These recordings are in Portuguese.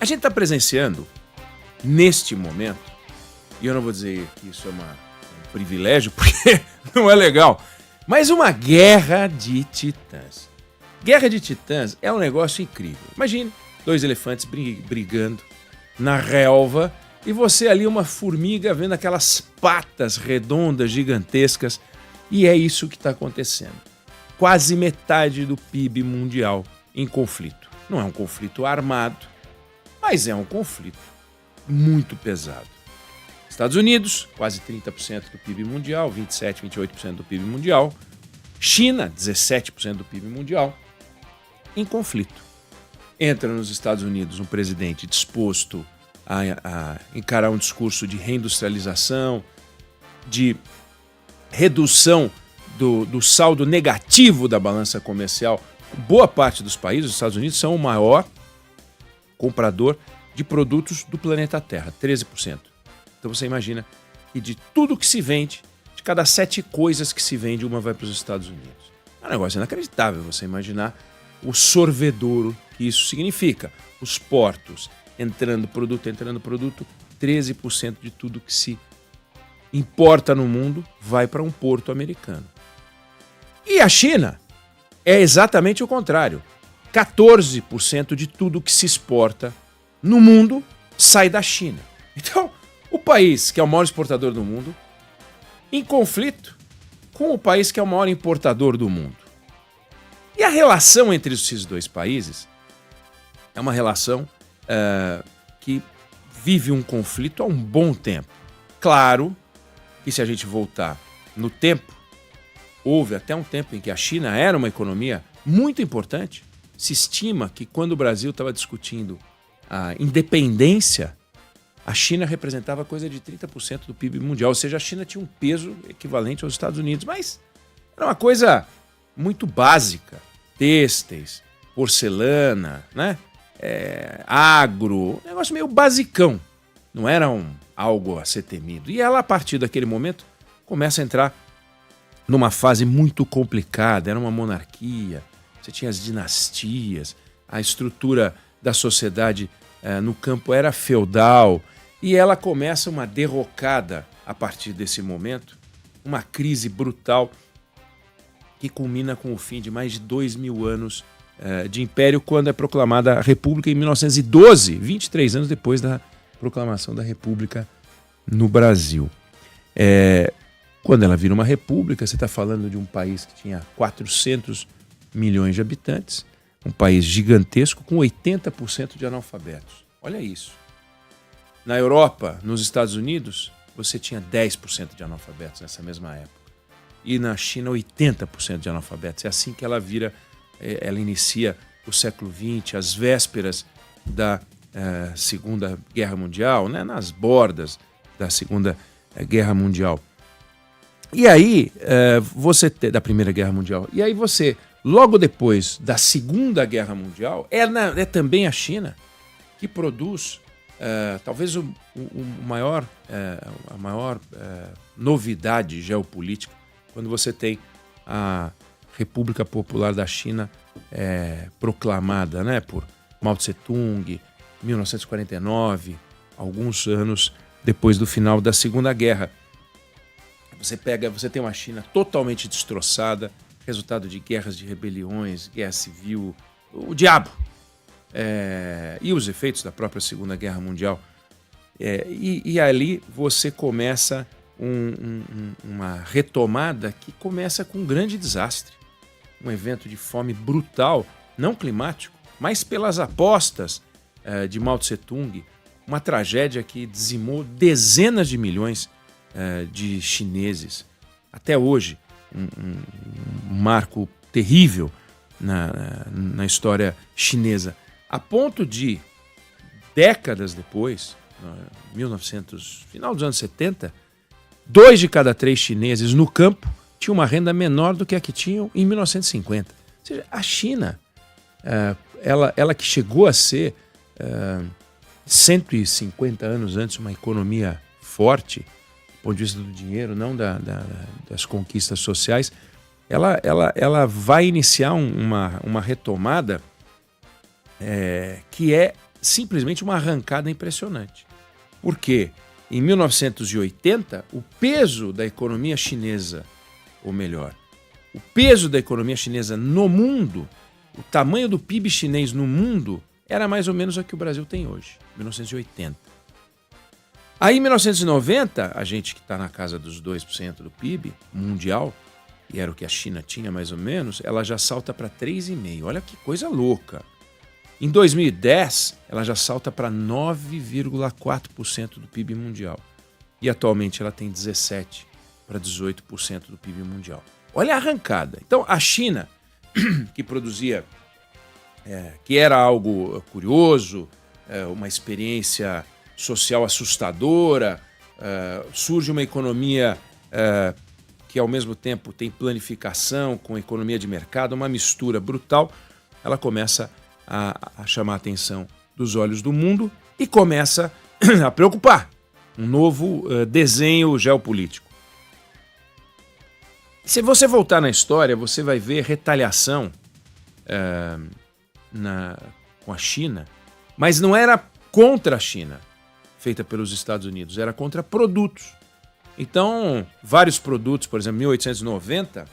A gente está presenciando, neste momento, e eu não vou dizer que isso é um privilégio, porque não é legal, mas uma guerra de titãs. Guerra de titãs é um negócio incrível. Imagine 2 elefantes brigando na relva e você ali uma formiga vendo aquelas patas redondas gigantescas, e é isso que está acontecendo. Quase metade do PIB mundial em conflito. Não é um conflito armado, mas é um conflito muito pesado. Estados Unidos, quase 30% do PIB mundial, 27%, 28% do PIB mundial. China, 17% do PIB mundial, em conflito. Entra nos Estados Unidos um presidente disposto a encarar um discurso de reindustrialização, de redução do saldo negativo da balança comercial. Boa parte dos países, os Estados Unidos, são o maior comprador de produtos do planeta Terra, 13%. Então você imagina que de tudo que se vende, de cada 7 coisas que se vende, uma vai para os Estados Unidos. É um negócio inacreditável você imaginar o sorvedouro que isso significa. Os portos, entrando produto, 13% de tudo que se importa no mundo vai para um porto americano. E a China é exatamente o contrário. 14% de tudo que se exporta no mundo sai da China. Então, o país que é o maior exportador do mundo, em conflito com o país que é o maior importador do mundo. E a relação entre esses 2 países é uma relação que vive um conflito há um bom tempo. Claro que se a gente voltar no tempo, houve até um tempo em que a China era uma economia muito importante. Se estima que quando o Brasil estava discutindo a independência, a China representava coisa de 30% do PIB mundial. Ou seja, a China tinha um peso equivalente aos Estados Unidos, mas era uma coisa muito básica. Têxteis, porcelana, né? Agro, um negócio meio basicão. Não era algo a ser temido. E ela, a partir daquele momento, começa a entrar numa fase muito complicada. Era uma monarquia, você tinha as dinastias, a estrutura da sociedade no campo era feudal, e ela começa uma derrocada a partir desse momento, uma crise brutal que culmina com o fim de mais de 2.000 anos de império, quando é proclamada a República em 1912, 23 anos depois da proclamação da República no Brasil. Quando ela vira uma república, você está falando de um país que tinha 400 milhões de habitantes, um país gigantesco com 80% de analfabetos. Olha isso. Na Europa, nos Estados Unidos, você tinha 10% de analfabetos nessa mesma época. E na China, 80% de analfabetos. É assim que ela inicia o século XX, às vésperas da Segunda Guerra Mundial, né? Nas bordas da Segunda Guerra Mundial. E aí, da Primeira Guerra Mundial. E aí você, logo depois da Segunda Guerra Mundial, é também a China que produz talvez a maior novidade geopolítica, quando você tem a República Popular da China proclamada, né, por Mao Tse-tung, 1949, alguns anos depois do final da Segunda Guerra. Você tem uma China totalmente destroçada, resultado de guerras de rebeliões, guerra civil, o diabo. E os efeitos da própria Segunda Guerra Mundial. E ali você começa uma retomada que começa com um grande desastre. Um evento de fome brutal, não climático, mas pelas apostas de Mao Tse-tung, uma tragédia que dizimou dezenas de milhões de chineses. Até hoje, um marco terrível na história chinesa, a ponto de, décadas depois, final dos anos 70, 2 de cada 3 chineses no campo tinham uma renda menor do que a que tinham em 1950. Ou seja, a China, ela que chegou a ser 150 anos antes uma economia forte, do ponto de vista do dinheiro, não das conquistas sociais, ela vai iniciar uma retomada que é simplesmente uma arrancada impressionante. Porque em 1980, o peso da economia chinesa, ou melhor, o peso da economia chinesa no mundo, o tamanho do PIB chinês no mundo, era mais ou menos o que o Brasil tem hoje, 1980. Aí em 1990, a gente que está na casa dos 2% do PIB mundial, e era o que a China tinha mais ou menos, ela já salta para 3,5%. Olha que coisa louca. Em 2010, ela já salta para 9,4% do PIB mundial. E atualmente ela tem 17% para 18% do PIB mundial. Olha a arrancada. Então a China, que produzia, que era algo curioso, uma experiência social assustadora, surge uma economia que ao mesmo tempo tem planificação com economia de mercado, uma mistura brutal, ela começa a chamar a atenção dos olhos do mundo e começa a preocupar. Um novo desenho geopolítico. Se você voltar na história, você vai ver retaliação com a China, mas não era contra a China, feita pelos Estados Unidos, era contra produtos. Então, vários produtos, por exemplo, em 1890,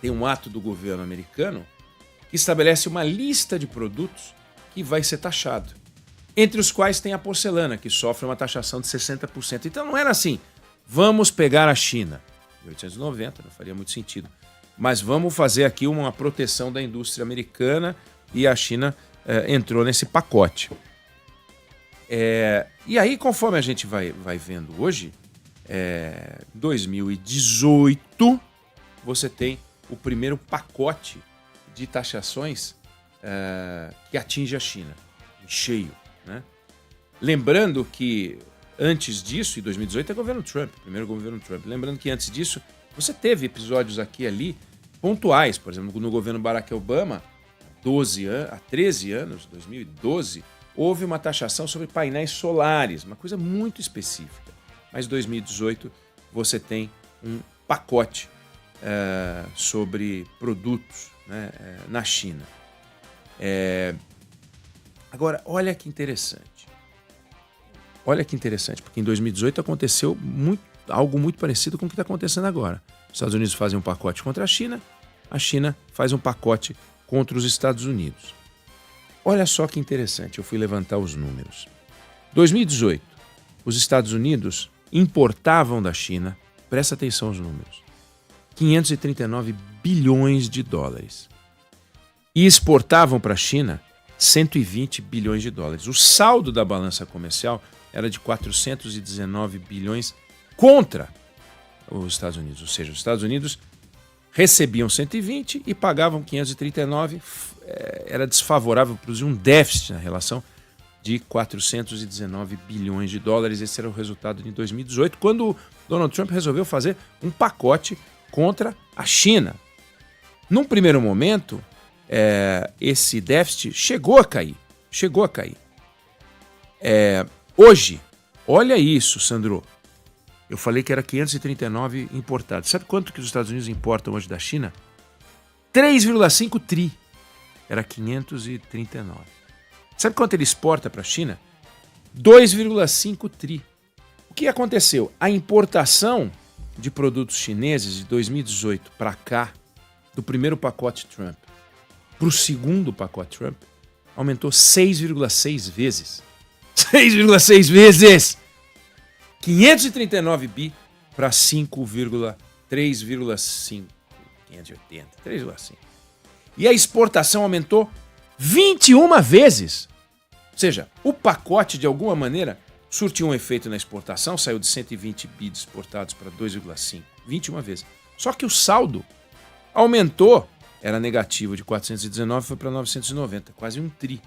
tem um ato do governo americano que estabelece uma lista de produtos que vai ser taxado, entre os quais tem a porcelana, que sofre uma taxação de 60%. Então não era assim, vamos pegar a China. Em 1890 não faria muito sentido, mas vamos fazer aqui uma proteção da indústria americana, e a China entrou nesse pacote. E aí, conforme a gente vai vendo hoje, 2018, você tem o primeiro pacote de taxações que atinge a China, em cheio, né? Lembrando que antes disso, em 2018, é governo Trump, primeiro governo Trump. Lembrando que antes disso, você teve episódios aqui e ali pontuais. Por exemplo, no governo Barack Obama, há 13 anos, 2012, houve uma taxação sobre painéis solares, uma coisa muito específica. Mas em 2018, você tem um pacote sobre produtos, né, na China. Agora, olha que interessante. Olha que interessante, porque em 2018 aconteceu algo muito parecido com o que está acontecendo agora. Os Estados Unidos fazem um pacote contra a China faz um pacote contra os Estados Unidos. Olha só que interessante, eu fui levantar os números. 2018, os Estados Unidos importavam da China, presta atenção aos números, 539 bilhões de dólares. E exportavam para a China 120 bilhões de dólares. O saldo da balança comercial era de 419 bilhões contra os Estados Unidos. Ou seja, os Estados Unidos recebiam 120 e pagavam 539. Era desfavorável, produzia um déficit na relação de 419 bilhões de dólares. Esse era o resultado de 2018, quando Donald Trump resolveu fazer um pacote contra a China. Num primeiro momento, esse déficit chegou a cair. Hoje, olha isso, Sandro. Eu falei que era 539 importados. Sabe quanto que os Estados Unidos importam hoje da China? 3,5 tri. Era 539. Sabe quanto ele exporta para a China? 2,5 tri. O que aconteceu? A importação de produtos chineses de 2018 para cá, do primeiro pacote Trump para o segundo pacote Trump, aumentou 6,6 vezes. 6,6 vezes! 539 bi para 3,5. 580, 3,5. E a exportação aumentou 21 vezes. Ou seja, o pacote, de alguma maneira, surtiu um efeito na exportação, saiu de 120 bi exportados para 2,5, 21 vezes. Só que o saldo aumentou, era negativo de 419, foi para 990, quase um tri.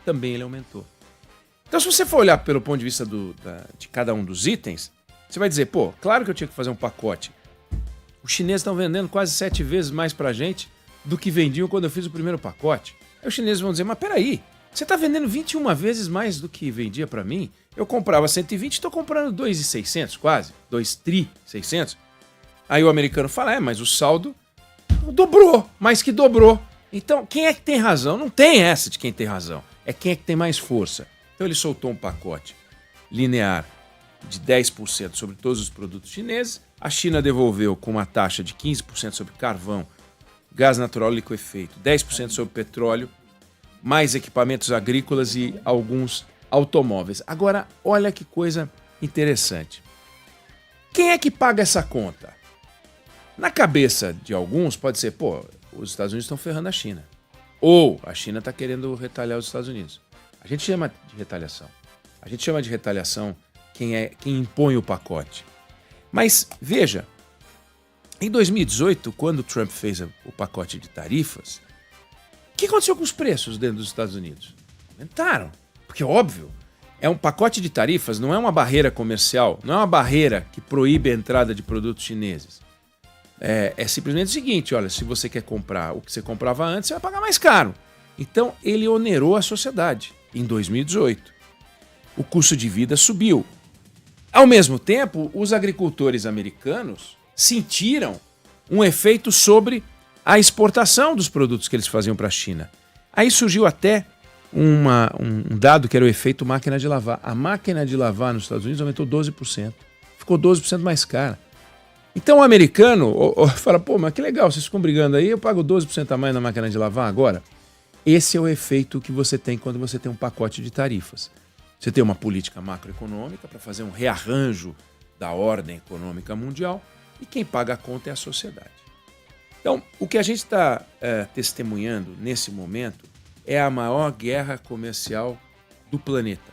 Também ele aumentou. Então, se você for olhar pelo ponto de vista de cada um dos itens, você vai dizer, claro que eu tinha que fazer um pacote. Os chineses estão vendendo quase 7 vezes mais para a gente do que vendiam quando eu fiz o primeiro pacote. Aí os chineses vão dizer, mas peraí, você está vendendo 21 vezes mais do que vendia para mim? Eu comprava 120, estou comprando 2,600 quase, 2.600. Aí o americano fala, mas o saldo dobrou, mais que dobrou. Então, quem é que tem razão? Não tem essa de quem tem razão. é quem é que tem mais força. Então ele soltou um pacote linear de 10% sobre todos os produtos chineses. A China devolveu com uma taxa de 15% sobre carvão, gás natural liquefeito, 10% sobre petróleo, mais equipamentos agrícolas e alguns automóveis. Agora, olha que coisa interessante. Quem é que paga essa conta? Na cabeça de alguns pode ser, os Estados Unidos estão ferrando a China. Ou a China está querendo retalhar os Estados Unidos. A gente chama de retaliação. A gente chama de retaliação quem impõe o pacote. Mas veja, em 2018, quando o Trump fez o pacote de tarifas, o que aconteceu com os preços dentro dos Estados Unidos? Aumentaram. Porque, óbvio, é um pacote de tarifas, não é uma barreira comercial, não é uma barreira que proíbe a entrada de produtos chineses. É simplesmente o seguinte, olha, se você quer comprar o que você comprava antes, você vai pagar mais caro. Então, ele onerou a sociedade em 2018. O custo de vida subiu. Ao mesmo tempo, os agricultores americanos sentiram um efeito sobre a exportação dos produtos que eles faziam para a China. Aí surgiu até um dado que era o efeito máquina de lavar. A máquina de lavar nos Estados Unidos aumentou 12%. Ficou 12% mais cara. Então o americano fala, mas que legal, vocês ficam brigando aí, eu pago 12% a mais na máquina de lavar agora. Esse é o efeito que você tem quando você tem um pacote de tarifas. Você tem uma política macroeconômica para fazer um rearranjo da ordem econômica mundial e quem paga a conta é a sociedade. Então, o que a gente está testemunhando nesse momento é a maior guerra comercial do planeta.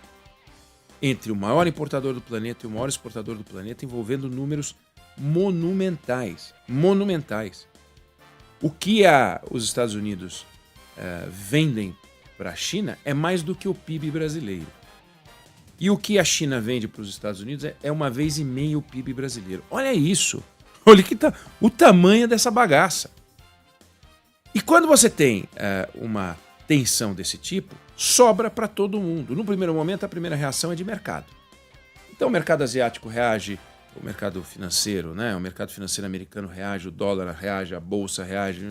Entre o maior importador do planeta e o maior exportador do planeta, envolvendo números monumentais. Monumentais. O que os Estados Unidos vendem para a China é mais do que o PIB brasileiro. E o que a China vende para os Estados Unidos é 1,5 vezes o PIB brasileiro. Olha isso. Olha o tamanho dessa bagaça. E quando você tem uma tensão desse tipo, sobra para todo mundo. No primeiro momento, a primeira reação é de mercado. Então o mercado asiático reage, o mercado financeiro, né? O mercado financeiro americano reage, o dólar reage, a bolsa reage,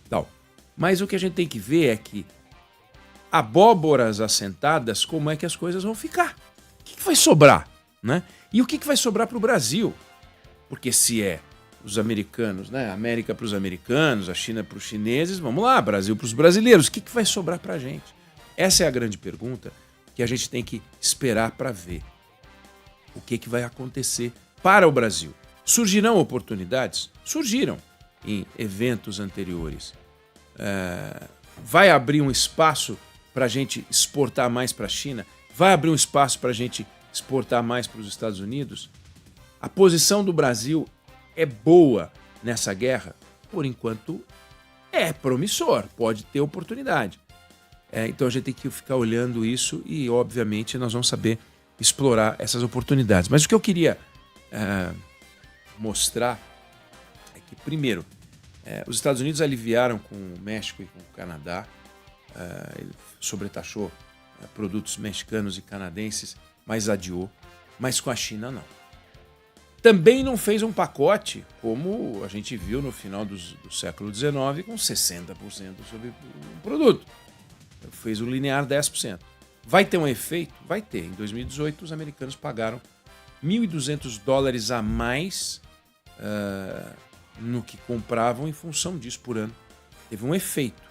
tal. Mas o que a gente tem que ver é que abóboras assentadas, como é que as coisas vão ficar? O que vai sobrar? Né? E o que vai sobrar para o Brasil? Porque se é os americanos, né? A América para os americanos, a China para os chineses, vamos lá, Brasil para os brasileiros, o que vai sobrar para a gente? Essa é a grande pergunta que a gente tem que esperar para ver. O que vai acontecer para o Brasil? Surgirão oportunidades? Surgiram em eventos anteriores. Vai abrir um espaço para a gente exportar mais para a China? Vai abrir um espaço para a gente exportar mais para os Estados Unidos? A posição do Brasil é boa nessa guerra? Por enquanto, é promissor, pode ter oportunidade. Então a gente tem que ficar olhando isso e, obviamente, nós vamos saber explorar essas oportunidades. Mas o que eu queria mostrar é que, primeiro, os Estados Unidos aliviaram com o México e com o Canadá, ele sobretaxou produtos mexicanos e canadenses, mas adiou, mas com a China não. Também não fez um pacote como a gente viu no final do século XIX com 60% sobre o produto. Fez o linear 10%. Vai ter um efeito? Vai ter. Em 2018, os americanos pagaram $1.200 a mais no que compravam em função disso por ano. Teve um efeito.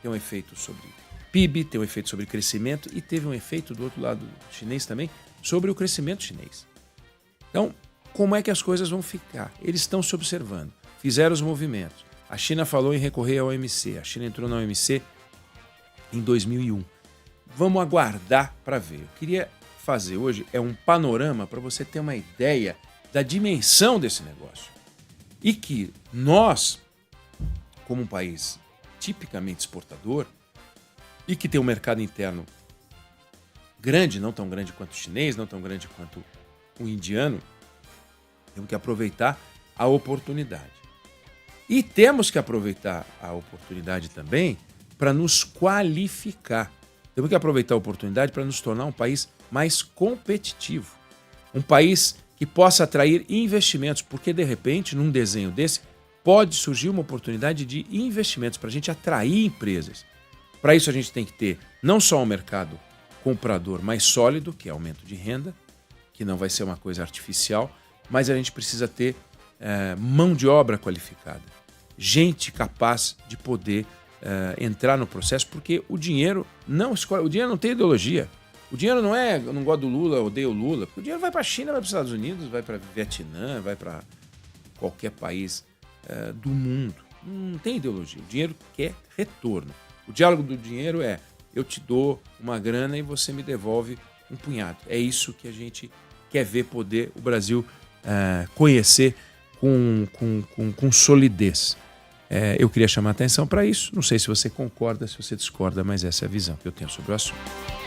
Tem um efeito sobre PIB, tem um efeito sobre crescimento e teve um efeito do outro lado chinês também sobre o crescimento chinês. Então, como é que as coisas vão ficar? Eles estão se observando, fizeram os movimentos. A China falou em recorrer ao OMC, a China entrou na OMC em 2001. Vamos aguardar para ver. Eu queria fazer hoje um panorama para você ter uma ideia da dimensão desse negócio. E que nós, como um país tipicamente exportador e que tem um mercado interno grande, não tão grande quanto o chinês, não tão grande quanto o indiano, temos que aproveitar a oportunidade. E temos que aproveitar a oportunidade também para nos qualificar. Temos que aproveitar a oportunidade para nos tornar um país mais competitivo. Um país que possa atrair investimentos, porque de repente, num desenho desse, pode surgir uma oportunidade de investimentos para a gente atrair empresas. Para isso a gente tem que ter não só um mercado comprador mais sólido, que é aumento de renda, que não vai ser uma coisa artificial, mas a gente precisa ter mão de obra qualificada, gente capaz de poder entrar no processo, porque o dinheiro não escolhe, o dinheiro não tem ideologia. O dinheiro não é, eu não gosto do Lula, odeio o Lula. O dinheiro vai para a China, vai para os Estados Unidos, vai para Vietnã, vai para qualquer país do mundo. Não tem ideologia. O dinheiro quer retorno. O diálogo do dinheiro é: eu te dou uma grana e você me devolve um punhado. É isso que a gente quer ver poder o Brasil conhecer com solidez. Eu queria chamar a atenção para isso. Não sei se você concorda, se você discorda, mas essa é a visão que eu tenho sobre o assunto.